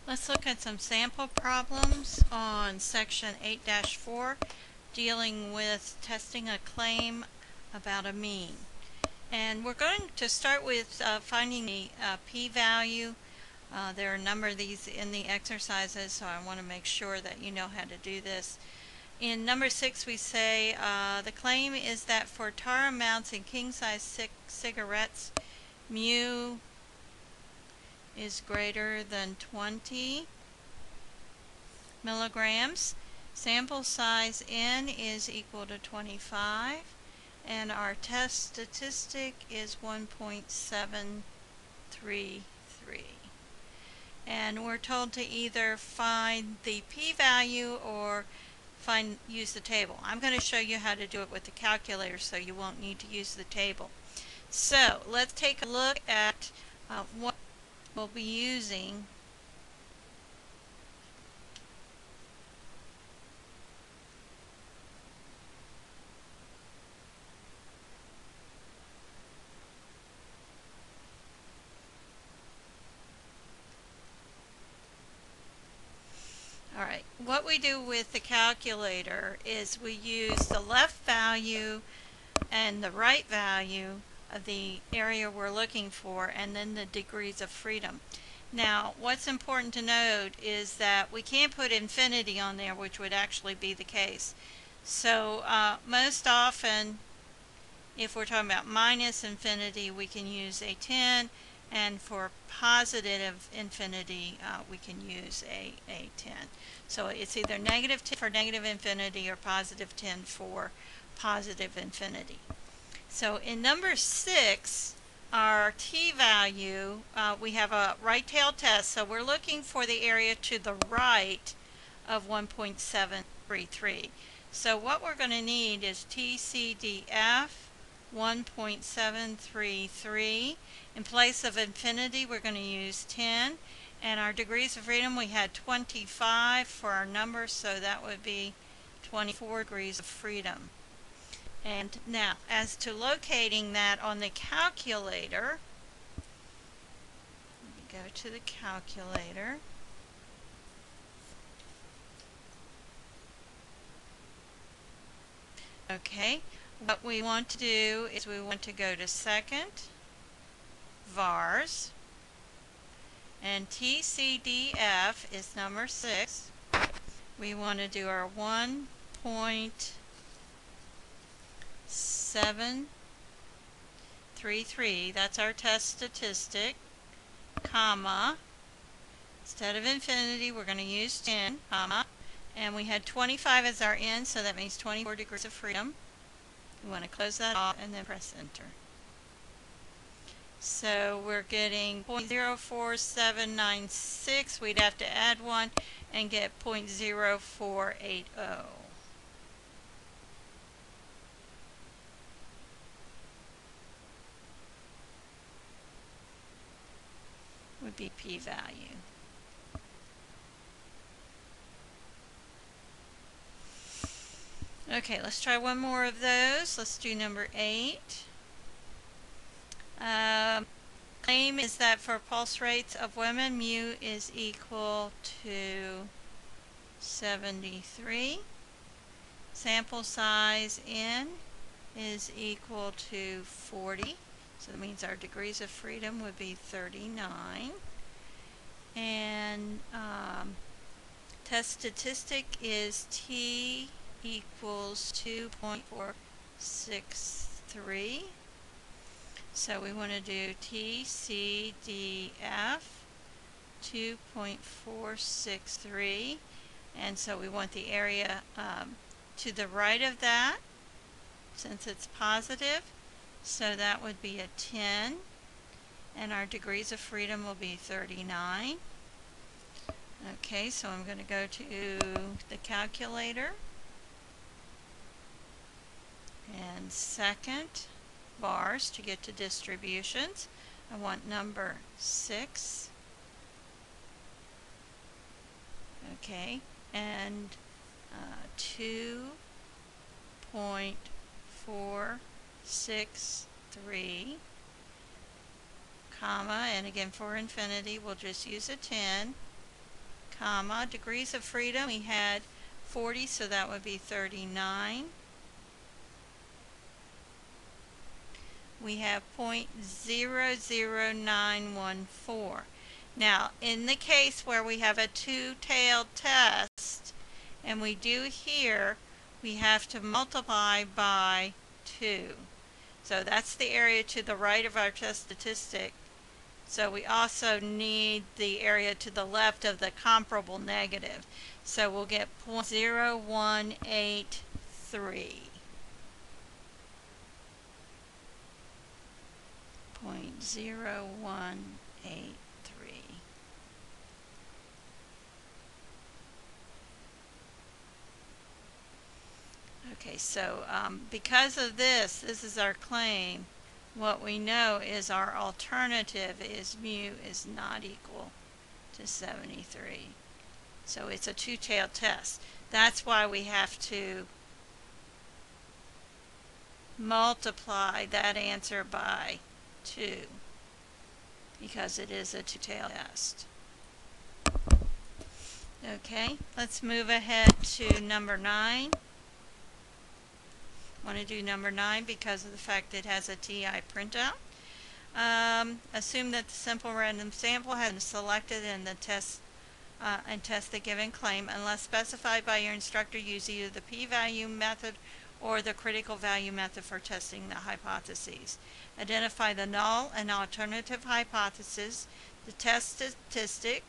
Let's look at some sample problems on section 8-4 dealing with testing a claim about a mean. And we're going to start with finding the p-value. There are a number of these in the exercises, so I want to make sure that you know how to do this. In number 6 we say the claim is that for tar amounts in king-size cigarettes, mu is greater than 20 milligrams. Sample size n is equal to 25, and our test statistic is 1.733. And we're told to either find the p-value or use the table. I'm going to show you how to do it with the calculator so you won't need to use the table. So let's take a look at what we'll be using. Alright, what we do with the calculator is we use the left value and the right value of the area we're looking for, and then the degrees of freedom. Now, what's important to note is that we can't put infinity on there, which would actually be the case. So most often, if we're talking about minus infinity, we can use a 10, and for positive infinity, we can use a 10. So it's either negative 10 for negative infinity or positive 10 for positive infinity. So in number 6, our t-value, we have a right-tailed test, so we're looking for the area to the right of 1.733. So what we're going to need is TCDF 1.733. In place of infinity, we're going to use 10. And our degrees of freedom, we had 25 for our number, so that would be 24 degrees of freedom. And now, as to locating that on the calculator, let me go to the calculator. Okay, what we want to do is we want to go to second, vars, and TCDF is number 6. We want to do our 1.733, that's our test statistic, comma, instead of infinity we're going to use 10, comma, and we had 25 as our n, so that means 24 degrees of freedom. We want to close that off and then press enter. So we're getting 0.04796. We'd have to add 1 and get 0.0480. Would be p-value. Okay, let's try one more of those. Let's do number 8. Claim is that for pulse rates of women, mu is equal to 73. Sample size n is equal to 40. So that means our degrees of freedom would be 39. And test statistic is t equals 2.463. So we want to do TCDF 2.463, and so we want the area to the right of that since it's positive, so that would be a 10, and our degrees of freedom will be 39. Okay, so I'm going to go to the calculator, and second, bars to get to distributions. I want number 6. Okay, and 2.463, comma, and again for infinity we'll just use a 10, comma, degrees of freedom, we had 40, so that would be 39. We have 0.00914. Now, in the case where we have a two-tailed test, and we do here, we have to multiply by 2. So that's the area to the right of our test statistic. So we also need the area to the left of the comparable negative. So we'll get 0.0183. 0.0183. Okay, so because of this is our claim. What we know is our alternative is mu is not equal to 73. So it's a two-tailed test. That's why we have to multiply that answer by 2, because it is a two-tailed test. Okay, let's move ahead to number 9. I want to do number 9 because of the fact that it has a TI printout. Assume that the simple random sample has been selected in the test and test the given claim unless specified by your instructor. Use either the p-value method or the critical value method for testing the hypotheses. Identify the null and alternative hypothesis, the test statistic,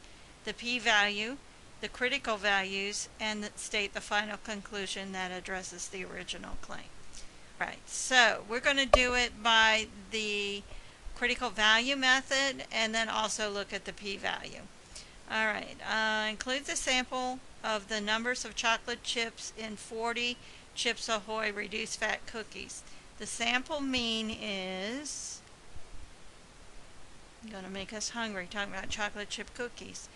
the p-value, the critical values, and state the final conclusion that addresses the original claim. Right, so we're going to do it by the critical value method and then also look at the p-value. All right, include the sample of the numbers of chocolate chips in 40 Chips Ahoy reduced fat cookies. The sample mean is going to make us hungry talking about chocolate chip cookies.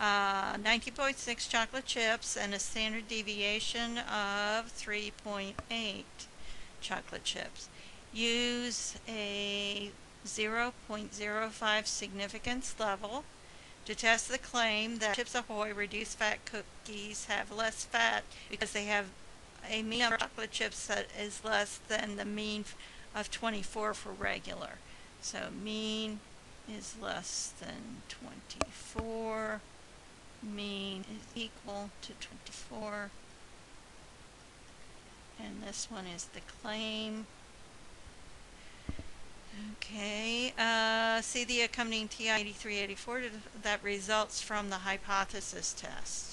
90.6 chocolate chips and a standard deviation of 3.8 chocolate chips. Use a 0.05 significance level to test the claim that Chips Ahoy reduced fat cookies have less fat because they have a mean of chocolate chips that is less than the mean of 24 for regular. So mean is less than 24. Mean is equal to 24. And this one is the claim. Okay, see the accompanying TI-8384 that results from the hypothesis test.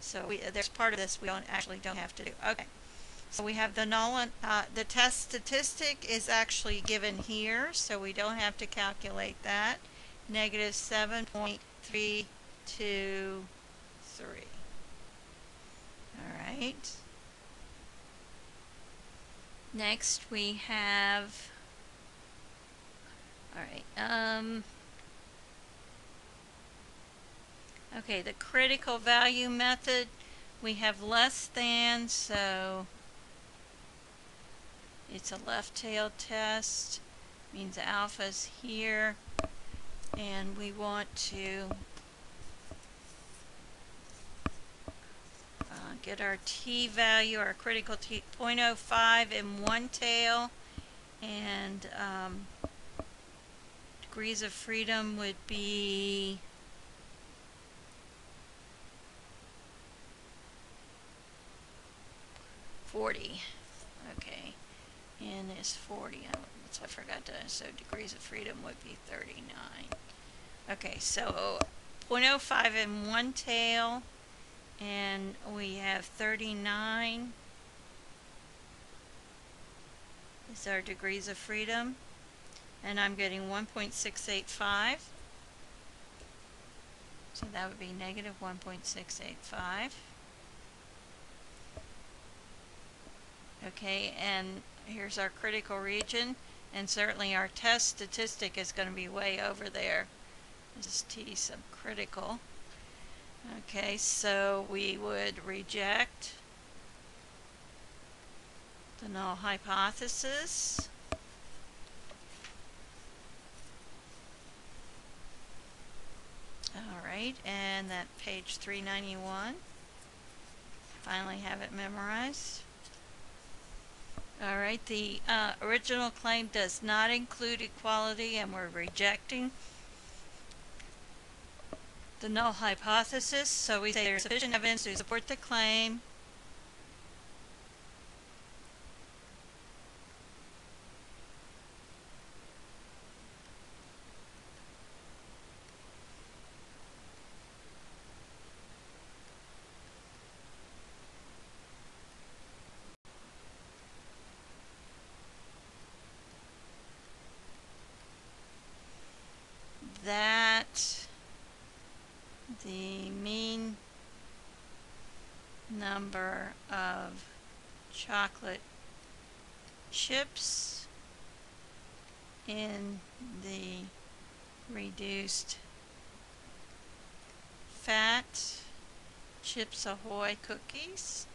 So there's part of this we don't have to do. Okay, so we have the null and the test statistic is actually given here, so we don't have to calculate that. Negative 7.323. All right. Next we have. All right. Okay, the critical value method, we have less than, so it's a left-tailed test, means alpha's here, and we want to get our t-value, our critical t, 0.05 in one tail, and degrees of freedom would be 40. Okay, n is 40. So I forgot to, so degrees of freedom would be 39. Okay, so 0.05 in one tail, and we have 39 is our degrees of freedom, and I'm getting 1.685. So that would be negative 1.685. Okay, and here's our critical region, and certainly our test statistic is going to be way over there. This is T subcritical. Okay, so we would reject the null hypothesis. All right. Alright, and that page 391. Finally have it memorized. Alright, the original claim does not include equality, and we're rejecting the null hypothesis, so we say there's sufficient evidence to support the claim. That the mean number of chocolate chips in the reduced fat Chips Ahoy cookies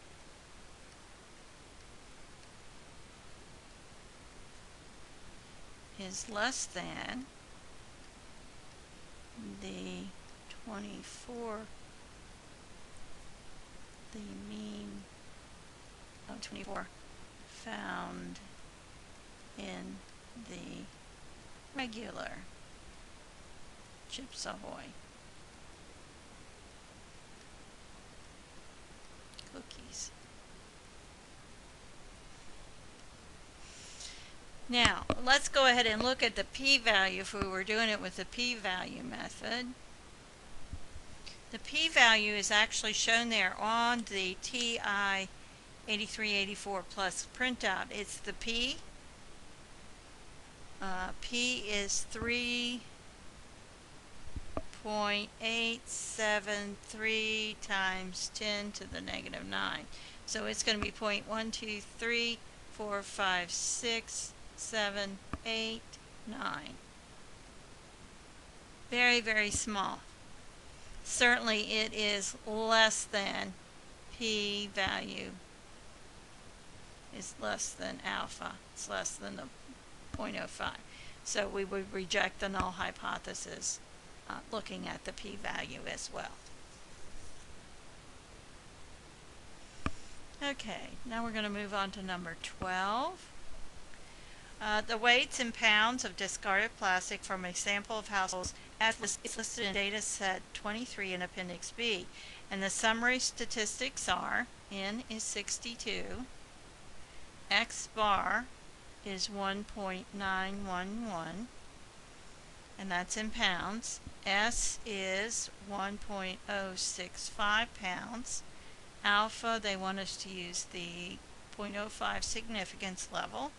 is less than the 24, the mean of 24 found in the regular Chips Ahoy cookies. Now, let's go ahead and look at the p-value if we were doing it with the p-value method. The p-value is actually shown there on the TI-8384 Plus printout. It's the p. P is 3.873 times 10 to the negative 9. So it's going to be 0.123456789. Very, very small. Certainly it is less than p-value is less than alpha. It's less than the 0.05. So we would reject the null hypothesis looking at the p-value as well. Okay, now we're going to move on to number 12. The weights in pounds of discarded plastic from a sample of households as listed in data set 23 in Appendix B. And the summary statistics are N is 62, X bar is 1.911, and that's in pounds. S is 1.065 pounds. Alpha, they want us to use the 0.05 significance level.